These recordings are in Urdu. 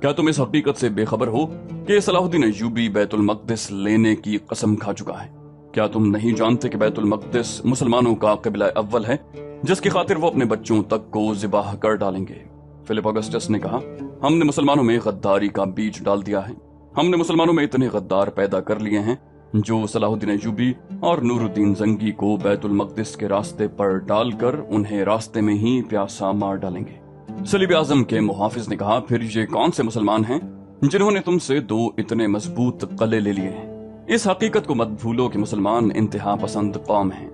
کیا تم اس حقیقت سے بے خبر ہو کہ صلاح الدین ایوبی بیت المقدس لینے کی قسم کھا چکا ہے؟ کیا تم نہیں جانتے کہ بیت المقدس مسلمانوں کا قبلہ اول ہے جس کی خاطر وہ اپنے بچوں تک کو ذبح کر ڈالیں گے؟ فلپ اگسٹس نے کہا، ہم نے مسلمانوں میں غداری کا بیج ڈال دیا ہے۔ ہم نے مسلمانوں میں اتنے غدار پیدا کر لیے ہیں جو صلاح الدین ایوبی اور نور الدین زنگی کو بیت المقدس کے راستے پر ڈال کر انہیں راستے میں ہی پیاسا مار ڈالیں گے۔ صلیب اعظم کے محافظ نے کہا، پھر یہ کون سے مسلمان ہیں جنہوں نے تم سے 2 اتنے مضبوط قلعے لے لیے ہیں؟ اس حقیقت کو مت بھولو کہ مسلمان انتہا پسند قوم ہیں۔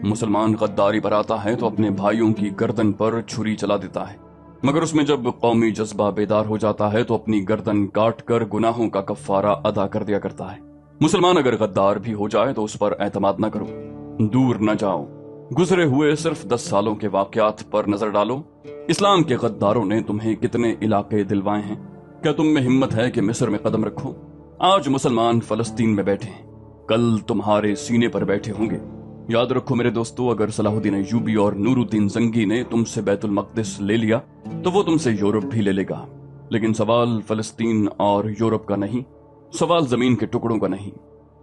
مسلمان غداری پر آتا ہے تو اپنے بھائیوں کی گردن پر چھری چلا دیتا ہے، مگر اس میں جب قومی جذبہ بیدار ہو جاتا ہے تو اپنی گردن کاٹ کر گناہوں کا کفارہ ادا کر دیا کرتا ہے۔ مسلمان اگر غدار بھی ہو جائے تو اس پر اعتماد نہ کرو، دور نہ جاؤ، گزرے ہوئے صرف 10 سالوں کے واقعات پر نظر ڈالو۔ اسلام کے غداروں نے تمہیں کتنے علاقے دلوائے ہیں؟ کیا تم میں ہمت ہے کہ مصر میں قدم رکھو؟ آج مسلمان فلسطین میں بیٹھے ہیں، کل تمہارے سینے پر بیٹھے ہوں گے۔ یاد رکھو میرے دوستو، اگر صلاح الدین ایوبی اور نور الدین زنگی نے تم سے بیت المقدس لے لیا تو وہ تم سے یورپ بھی لے لے گا، لیکن سوال فلسطین اور یورپ کا نہیں، سوال زمین کے ٹکڑوں کا نہیں۔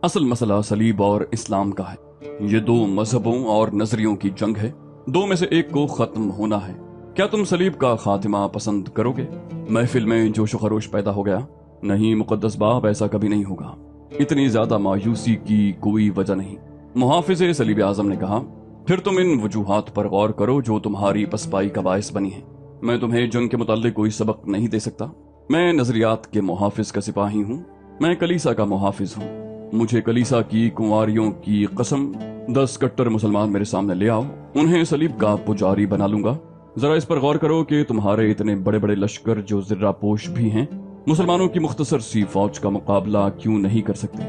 اصل مسئلہ صلیب اور اسلام کا ہے۔ یہ 2 مذہبوں اور نظریوں کی جنگ ہے، 2 میں سے ایک کو ختم ہونا ہے۔ کیا تم صلیب کا خاتمہ پسند کرو گے؟ محفل میں جوش و خروش پیدا ہو گیا۔ نہیں مقدس باپ، ایسا کبھی نہیں ہوگا۔ اتنی زیادہ مایوسی کی کوئی وجہ نہیں۔ محافظ صلیب اعظم نے کہا، پھر تم ان وجوہات پر غور کرو جو تمہاری پسپائی کا باعث بنی ہیں۔ میں تمہیں جنگ کے متعلق کوئی سبق نہیں دے سکتا۔ میں نظریات کے محافظ کا سپاہی ہوں، میں کلیسا کا محافظ ہوں۔ مجھے کلیسا کی کنواریوں کی قسم 10 کٹر مسلمان میرے سامنے لے آؤ، انہیں صلیب کا پجاری بنا لوں گا۔ ذرا اس پر غور کرو کہ تمہارے اتنے بڑے بڑے لشکر جو ذرہ پوش بھی ہیں، مسلمانوں کی مختصر سی فوج کا مقابلہ کیوں نہیں کر سکتے؟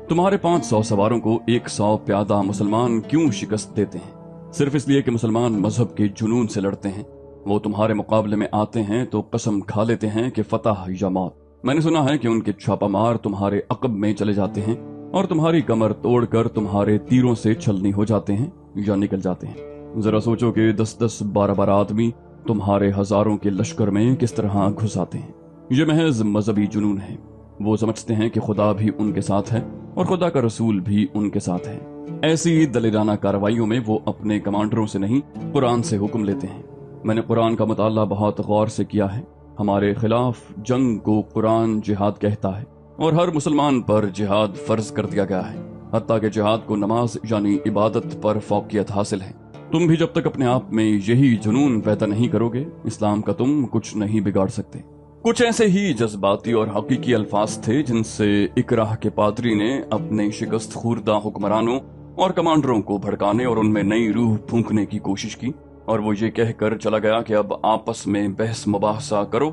تمہارے 500 سواروں کو 100 پیادہ مسلمان کیوں شکست دیتے ہیں؟ صرف اس لیے کہ مسلمان مذہب کے جنون سے لڑتے ہیں۔ وہ تمہارے مقابلے میں آتے ہیں تو قسم کھا لیتے ہیں کہ فتح یا موت۔ میں نے سنا ہے کہ ان کے چھاپا مار تمہارے عقب میں چلے جاتے ہیں اور تمہاری کمر توڑ کر تمہارے تیروں سے چھلنی ہو جاتے ہیں یا نکل جاتے ہیں۔ ذرا سوچو کہ 10-10 12-12 آدمی تمہارے ہزاروں کے لشکر میں کس طرح گھس آتے ہیں۔ یہ محض مذہبی جنون ہے۔ وہ سمجھتے ہیں کہ خدا بھی ان کے ساتھ ہے اور خدا کا رسول بھی ان کے ساتھ ہے۔ ایسی دلیرانہ کارروائیوں میں وہ اپنے کمانڈروں سے نہیں، قرآن سے حکم لیتے ہیں۔ میں نے قرآن کا مطالعہ بہت غور سے کیا ہے۔ ہمارے خلاف جنگ کو قرآن جہاد کہتا ہے اور ہر مسلمان پر جہاد فرض کر دیا گیا ہے، حتیٰ کہ جہاد کو نماز یعنی عبادت پر فوقیت حاصل ہے۔ تم بھی جب تک اپنے آپ میں یہی جنون پیدا نہیں کرو گے، اسلام کا تم کچھ نہیں بگاڑ سکتے۔ کچھ ایسے ہی جذباتی اور حقیقی الفاظ تھے جن سے اکراہ کے پادری نے اپنے شکست خوردہ حکمرانوں اور کمانڈروں کو بھڑکانے اور ان میں نئی روح پھونکنے کی کوشش کی، اور وہ یہ کہہ کر چلا گیا کہ اب آپس میں بحث مباحثہ کرو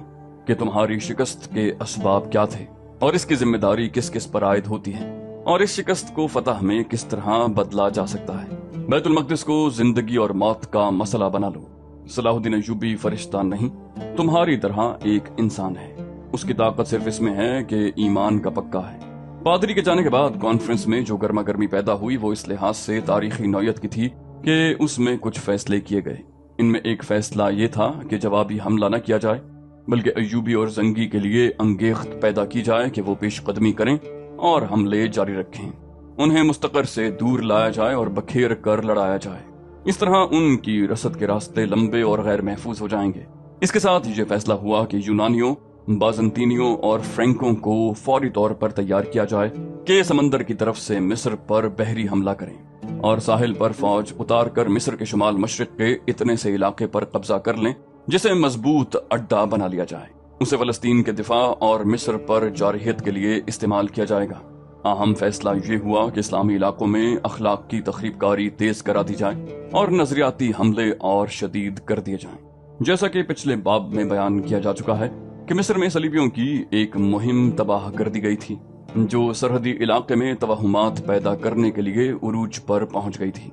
کہ تمہاری شکست کے اسباب کیا تھے اور اس کی ذمہ داری کس کس پر عائد ہوتی ہے، اور اس شکست کو فتح میں کس طرح بدلا جا سکتا ہے۔ بیت المقدس کو زندگی اور موت کا مسئلہ بنا لو۔ صلاح الدین ایوبی فرشتہ نہیں، تمہاری طرح ایک انسان ہے۔ اس کی طاقت صرف اس میں ہے کہ ایمان کا پکا ہے۔ پادری کے جانے کے بعد کانفرنس میں جو گرما گرمی پیدا ہوئی وہ اس لحاظ سے تاریخی نوعیت کی تھی کہ اس میں کچھ فیصلے کیے گئے۔ ان میں ایک فیصلہ یہ تھا کہ جوابی حملہ نہ کیا جائے، بلکہ ایوبی اور زنگی کے لیے انگیخت پیدا کی جائے کہ وہ پیش قدمی کریں اور حملے جاری رکھیں۔ انہیں مستقر سے دور لایا جائے اور بکھیر کر لڑایا جائے۔ اس طرح ان کی رسد کے راستے لمبے اور غیر محفوظ ہو جائیں گے۔ اس کے ساتھ یہ فیصلہ ہوا کہ یونانیوں، بازنطینیوں اور فرینکوں کو فوری طور پر تیار کیا جائے کہ سمندر کی طرف سے مصر پر بحری حملہ کریں اور ساحل پر فوج اتار کر مصر کے شمال مشرق کے اتنے سے علاقے پر قبضہ کر لیں جسے مضبوط اڈا بنا لیا جائے۔ اسے فلسطین کے دفاع اور مصر پر جارحیت کے لیے استعمال کیا جائے گا۔ اہم فیصلہ یہ ہوا کہ اسلامی علاقوں میں اخلاق کی تخریب کاری تیز کرا دی جائے اور نظریاتی حملے اور شدید کر دیے جائیں۔ جیسا کہ پچھلے باب میں بیان کیا جا چکا ہے کہ مصر میں صلیبیوں کی ایک مہم تباہ کر دی گئی تھی جو سرحدی علاقے میں توہمات پیدا کرنے کے لیے عروج پر پہنچ گئی تھی۔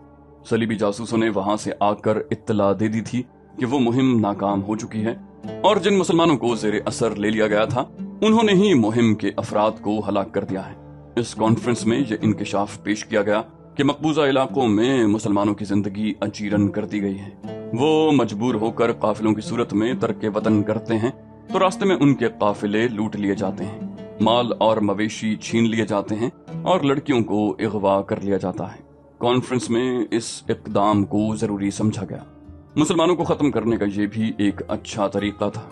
صلیبی جاسوسوں نے وہاں سے آ کر اطلاع دے دی تھی کہ وہ مہم ناکام ہو چکی ہے، اور جن مسلمانوں کو زیر اثر لے لیا گیا تھا انہوں نے ہی مہم کے افراد کو ہلاک کر دیا ہے۔ اس کانفرنس میں یہ انکشاف پیش کیا گیا کہ مقبوضہ علاقوں میں مسلمانوں کی زندگی اجیرن کر دی گئی ہے۔ وہ مجبور ہو کر قافلوں کی صورت میں ترک وطن کرتے ہیں تو راستے میں ان کے قافلے لوٹ لیے جاتے ہیں، مال اور مویشی چھین لیے جاتے ہیں اور لڑکیوں کو اغوا کر لیا جاتا ہے۔ کانفرنس میں اس اقدام کو ضروری سمجھا گیا۔ مسلمانوں کو ختم کرنے کا یہ بھی ایک اچھا طریقہ تھا۔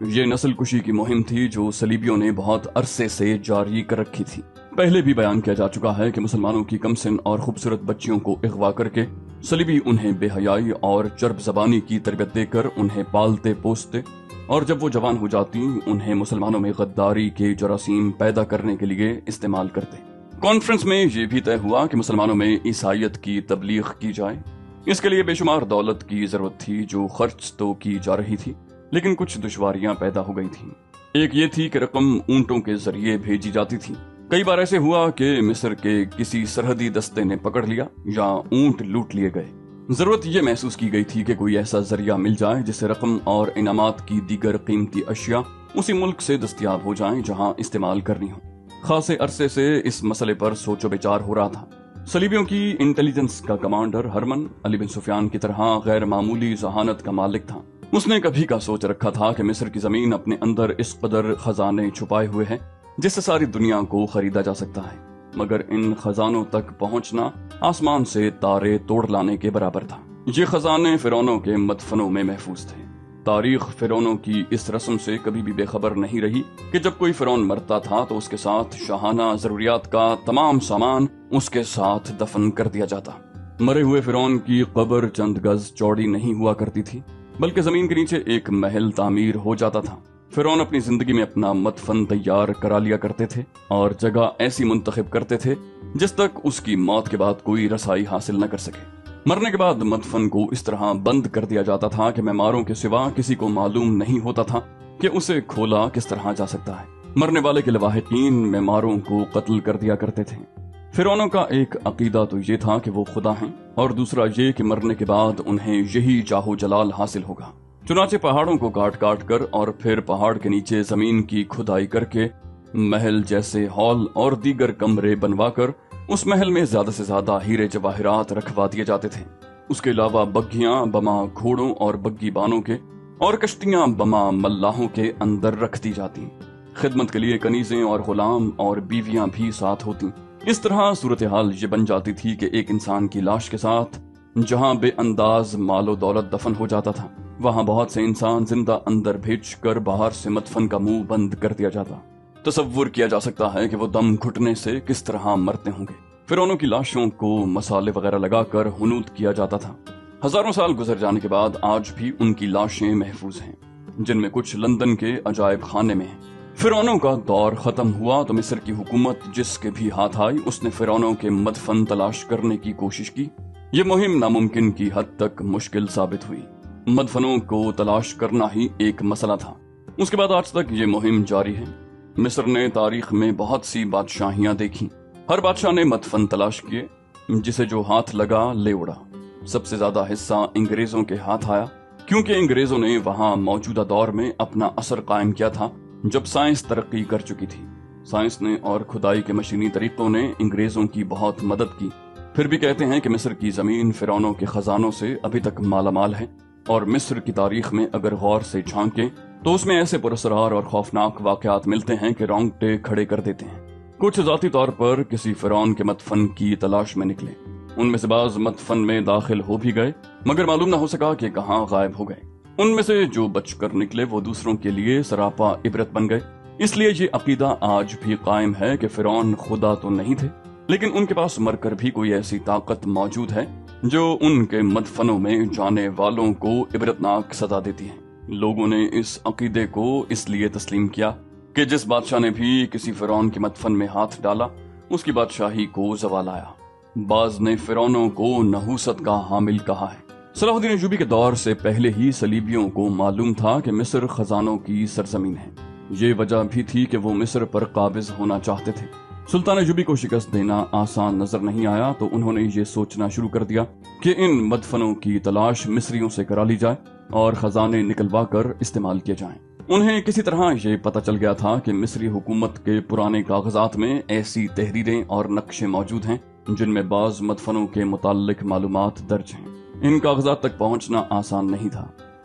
یہ نسل کشی کی مہم تھی جو صلیبیوں نے بہت عرصے سے جاری کر رکھی تھی۔ پہلے بھی بیان کیا جا چکا ہے کہ مسلمانوں کی کم سن اور خوبصورت بچیوں کو اغوا کر کے صلیبی انہیں بے حیائی اور چرب زبانی کی تربیت دے کر انہیں پالتے پوستے، اور جب وہ جوان ہو جاتی انہیں مسلمانوں میں غداری کے جراثیم پیدا کرنے کے لیے استعمال کرتے۔ کانفرنس میں یہ بھی طے ہوا کہ مسلمانوں میں عیسائیت کی تبلیغ کی جائے۔ اس کے لیے بے شمار دولت کی ضرورت تھی جو خرچ تو کی جا رہی تھی، لیکن کچھ دشواریاں پیدا ہو گئی تھیں۔ ایک یہ تھی کہ رقم اونٹوں کے ذریعے بھیجی جاتی تھی۔ کئی بار ایسے ہوا کہ مصر کے کسی سرحدی دستے نے پکڑ لیا یا اونٹ لوٹ لیے گئے۔ ضرورت یہ محسوس کی گئی تھی کہ کوئی ایسا ذریعہ مل جائے جس سے رقم اور انعامات کی دیگر قیمتی اشیاء اسی ملک سے دستیاب ہو جائیں جہاں استعمال کرنی ہو۔ خاصے عرصے سے اس مسئلے پر سوچ و بچار ہو رہا تھا۔ صلیبیوں کی انٹیلیجنس کا کمانڈر ہرمن علی بن سفیان کی طرح غیر معمولی ذہانت کا مالک تھا۔ اس نے کبھی کا سوچ رکھا تھا کہ مصر کی زمین اپنے اندر اس قدر خزانے چھپائے ہوئے ہیں جس سے ساری دنیا کو خریدا جا سکتا ہے، مگر ان خزانوں تک پہنچنا آسمان سے تارے توڑ لانے کے برابر تھا۔ یہ خزانے فرعونوں کے مدفنوں میں محفوظ تھے۔ تاریخ فرعونوں کی اس رسم سے کبھی بھی بے خبر نہیں رہی کہ جب کوئی فرعون مرتا تھا تو اس کے ساتھ شاہانہ ضروریات کا تمام سامان اس کے ساتھ دفن کر دیا جاتا۔ مرے ہوئے فرعون کی قبر چند گز چوڑی نہیں ہوا کرتی تھی، بلکہ زمین کے نیچے ایک محل تعمیر ہو جاتا تھا۔ فرعون اپنی زندگی میں اپنا مدفن تیار کرا لیا کرتے تھے اور جگہ ایسی منتخب کرتے تھے جس تک اس کی موت کے بعد کوئی رسائی حاصل نہ کر سکے۔ مرنے کے بعد مدفن کو اس طرح بند کر دیا جاتا تھا کہ معماروں کے سوا کسی کو معلوم نہیں ہوتا تھا کہ اسے کھولا کس طرح جا سکتا ہے۔ مرنے والے کے لواحقین معماروں کو قتل کر دیا کرتے تھے۔ فرعونوں کا ایک عقیدہ تو یہ تھا کہ وہ خدا ہیں، اور دوسرا یہ کہ مرنے کے بعد انہیں یہی چاہو جلال حاصل ہوگا۔ چنانچہ پہاڑوں کو کاٹ کاٹ کر اور پھر پہاڑ کے نیچے زمین کی کھدائی کر کے محل جیسے ہال اور دیگر کمرے بنوا کر اس محل میں زیادہ سے زیادہ ہیرے جواہرات رکھوا دیے جاتے تھے۔ اس کے علاوہ بگھیاں بما گھوڑوں اور بگی بانوں کے اور کشتیاں بما ملاحوں کے اندر رکھ دی جاتی۔ خدمت کے لیے کنیزیں اور غلام اور بیویاں بھی ساتھ ہوتی۔ اس طرح صورتحال یہ بن جاتی تھی کہ ایک انسان کی لاش کے ساتھ جہاں بے انداز مال و دولت دفن ہو جاتا تھا، وہاں بہت سے انسان زندہ اندر بھیج کر باہر سے مدفن کا منہ بند کر دیا جاتا۔ تصور کیا جا سکتا ہے کہ وہ دم گھٹنے سے کس طرح مرتے ہوں گے۔ فرعونوں کی لاشوں کو مسالے وغیرہ لگا کر حنوط کیا جاتا تھا۔ ہزاروں سال گزر جانے کے بعد آج بھی ان کی لاشیں محفوظ ہیں، جن میں کچھ لندن کے عجائب خانے میں ہیں۔ فرعونوں کا دور ختم ہوا تو مصر کی حکومت جس کے بھی ہاتھ آئی اس نے فرعونوں کے مدفن تلاش کرنے کی کوشش کی۔ یہ مہم ناممکن کی حد تک مشکل ثابت ہوئی۔ مدفنوں کو تلاش کرنا ہی ایک مسئلہ تھا۔ اس کے بعد آج تک یہ مہم جاری ہے۔ مصر نے تاریخ میں بہت سی بادشاہیاں دیکھی، ہر بادشاہ نے مدفن تلاش کیے، جسے جو ہاتھ لگا لے اڑا۔ سب سے زیادہ حصہ انگریزوں کے ہاتھ آیا، کیونکہ انگریزوں نے وہاں موجودہ دور میں اپنا اثر قائم کیا تھا جب سائنس ترقی کر چکی تھی۔ سائنس نے اور کھدائی کے مشینی طریقوں نے انگریزوں کی بہت مدد کی۔ پھر بھی کہتے ہیں کہ مصر کی زمین فرعونوں کے خزانوں سے ابھی تک مالا مال ہے، اور مصر کی تاریخ میں اگر غور سے جھانکیں تو اس میں ایسے پراسرار اور خوفناک واقعات ملتے ہیں کہ رونگٹے کھڑے کر دیتے ہیں۔ کچھ ذاتی طور پر کسی فرعون کے مدفن کی تلاش میں نکلے، ان میں سے بعض مدفن میں داخل ہو بھی گئے مگر معلوم نہ ہو سکا کہ کہاں غائب ہو گئے۔ ان میں سے جو بچ کر نکلے وہ دوسروں کے لیے سراپا عبرت بن گئے۔ اس لیے یہ عقیدہ آج بھی قائم ہے کہ فرعون خدا تو نہیں تھے، لیکن ان کے پاس مر کر بھی کوئی ایسی طاقت موجود ہے جو ان کے مدفنوں میں جانے والوں کو عبرتناک سزا دیتی ہے۔ لوگوں نے اس عقیدے کو اس لیے تسلیم کیا کہ جس بادشاہ نے بھی کسی فرعون کے مدفن میں ہاتھ ڈالا اس کی بادشاہی کو زوال آیا۔ بعض نے فرعونوں کو نحوست کا حامل کہا ہے۔ صلاح الدین ایوبی کے دور سے پہلے ہی صلیبیوں کو معلوم تھا کہ مصر خزانوں کی سرزمین ہے۔ یہ وجہ بھی تھی کہ وہ مصر پر قابض ہونا چاہتے تھے۔ سلطان ایوبی کو شکست دینا آسان نظر نہیں آیا تو انہوں نے یہ سوچنا شروع کر دیا کہ ان مدفنوں کی تلاش مصریوں سے کرا لی جائے اور خزانے نکلوا کر استعمال کیے جائیں۔ انہیں کسی طرح یہ پتہ چل گیا تھا کہ مصری حکومت کے پرانے کاغذات میں ایسی تحریریں اور نقشے موجود ہیں جن میں بعض مدفنوں کے متعلق معلومات درج ہیں۔ ان کاغذات تک پہنچنا آسان نہیں تھا۔